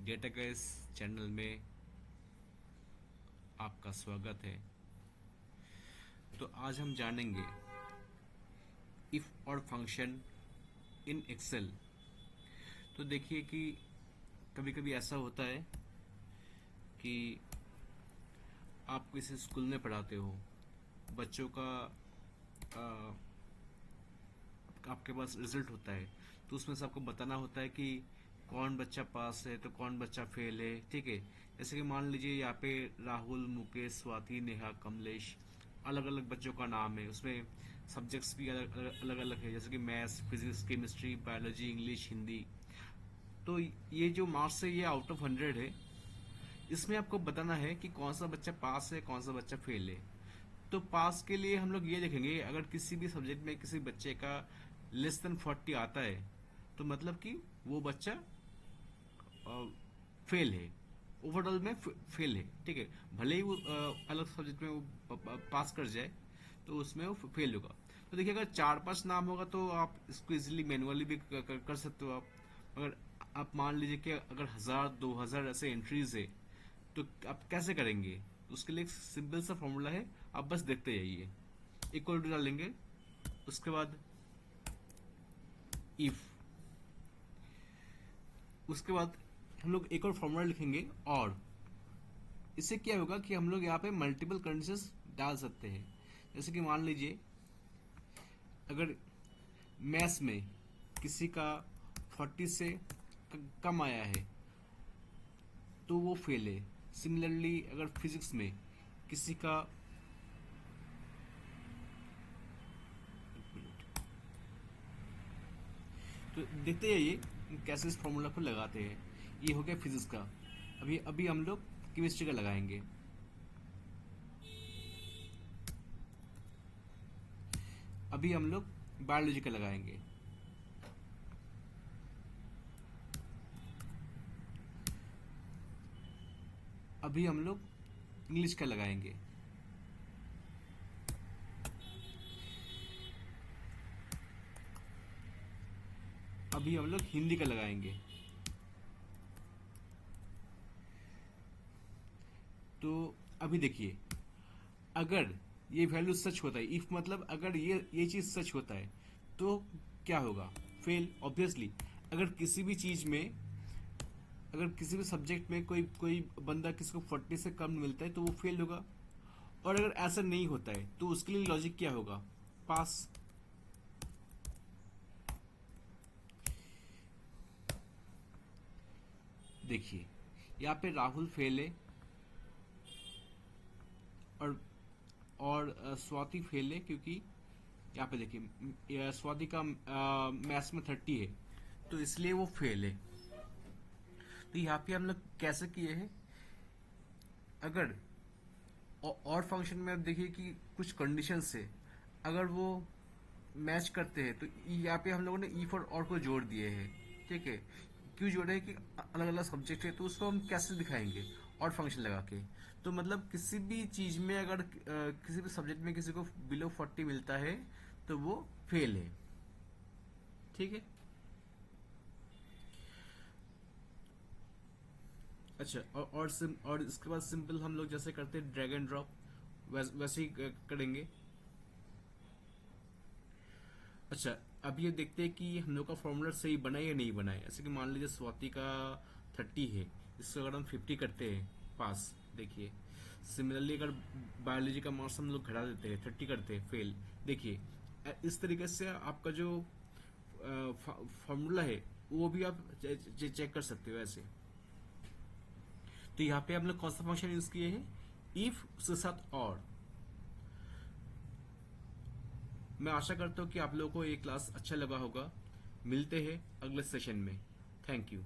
Data का इस channel में आपका स्वागत है। तो आज हम जानेंगे इफ और फंक्शन इन एक्सेल। तो देखिए कि कभी कभी ऐसा होता है कि आप किसी स्कूल में पढ़ाते हो, बच्चों का आपके पास रिजल्ट होता है, तो उसमें से आपको बताना होता है कि कौन बच्चा पास है तो कौन बच्चा फेल है। ठीक है, जैसे कि मान लीजिए यहाँ पे राहुल, मुकेश, स्वाति, नेहा, कमलेश, अलग अलग बच्चों का नाम है। उसमें सब्जेक्ट्स भी अलग अलग है, जैसे कि maths, physics, chemistry, biology, English, Hindi. तो ये जो मार्क्स है ये आउट ऑफ 100 है। इसमें आपको बताना है कि कौन सा बच्चा पास है, कौन सा बच्चा फेल है। तो पास के लिए हम लोग ये देखेंगे, अगर किसी भी सब्जेक्ट में किसी बच्चे का लेस देन 40 आता है तो मतलब कि वो बच्चा फेल है, ओवरऑल में फेल है। ठीक है, भले ही वो अलग सब्जेक्ट में वो पास कर जाए तो उसमें वो फेल होगा। तो देखिए, अगर 4-5 नाम होगा तो आप इसको इजीली मैनुअली भी कर सकते हो आप। अगर आप मान लीजिए कि अगर 1000-2000 ऐसे एंट्रीज है तो आप कैसे करेंगे? उसके लिए एक सिंपल सा फॉर्मूला है, आप बस देखते जाइए। इक्वल टू डालेंगे, उसके बाद इफ, उसके बाद हम लोग एक और फॉर्मूला लिखेंगे। और इससे क्या होगा कि हम लोग यहाँ पे मल्टीपल कंडीशंस डाल सकते हैं। जैसे कि मान लीजिए अगर मैथ्स में किसी का 40 से कम आया है तो वो फेल है। सिमिलरली अगर फिजिक्स में किसी का, तो देखते जाइए कैसे इस फॉर्मूला को लगाते हैं। ये हो गया फिजिक्स का। अभी अभी हम लोग केमिस्ट्री का लगाएंगे। अभी हम लोग बायोलॉजी का लगाएंगे। अभी हम लोग इंग्लिश का लगाएंगे। अभी हम लोग हिंदी का लगाएंगे। तो अभी देखिए, अगर ये वैल्यू सच होता है, इफ मतलब अगर ये चीज सच होता है तो क्या होगा? Fail, obviously. अगर किसी भी चीज में, अगर किसी भी सब्जेक्ट में कोई कोई बंदा किसी को 40 से कम मिलता है तो वो फेल होगा। और अगर ऐसा नहीं होता है तो उसके लिए लॉजिक क्या होगा? पास। देखिए, यहाँ पे राहुल फेल है और स्वाति फेल है, क्योंकि यहाँ पे देखिए स्वाति का मैथ्स में 30 है तो इसलिए वो फेल है। तो यहाँ पे हम लोग कैसे किए हैं? अगर और फंक्शन में आप देखिए कि कुछ कंडीशन से अगर वो मैच करते हैं तो यहाँ पे हम लोगों ने ईफ और को जोड़ दिए हैं। ठीक है, क्यों जोड़े हैं कि अलग अलग सब्जेक्ट है तो उसको हम कैसे दिखाएंगे? और फंक्शन लगा के। तो मतलब किसी भी चीज में अगर किसी भी सब्जेक्ट में किसी को बिलो 40 मिलता है तो वो फेल है। ठीक है। अच्छा, और इसके बाद सिंपल हम लोग जैसे करते हैं ड्रैग एंड ड्रॉप, वैसे ही करेंगे। अच्छा, अब ये देखते हैं कि हम लोग का फॉर्मूला सही बना है या नहीं बना है। जैसे कि मान लीजिए स्वाति का 30 है, इसको अगर हम 50 करते हैं, पास। देखिए, सिमिलरली अगर बायोलॉजी का मार्क्स हम लोग घटा देते हैं, 30 करते हैं, फेल। देखिए, इस तरीके से आपका जो फॉर्मूला है वो भी आप चेक कर सकते हो ऐसे। तो यहाँ पे हम लोग कौन सा फंक्शन यूज किए हैं? इफ, उसके साथ और। मैं आशा करता हूँ कि आप लोगों को ये क्लास अच्छा लगा होगा। मिलते हैं अगले सेशन में। Thank you.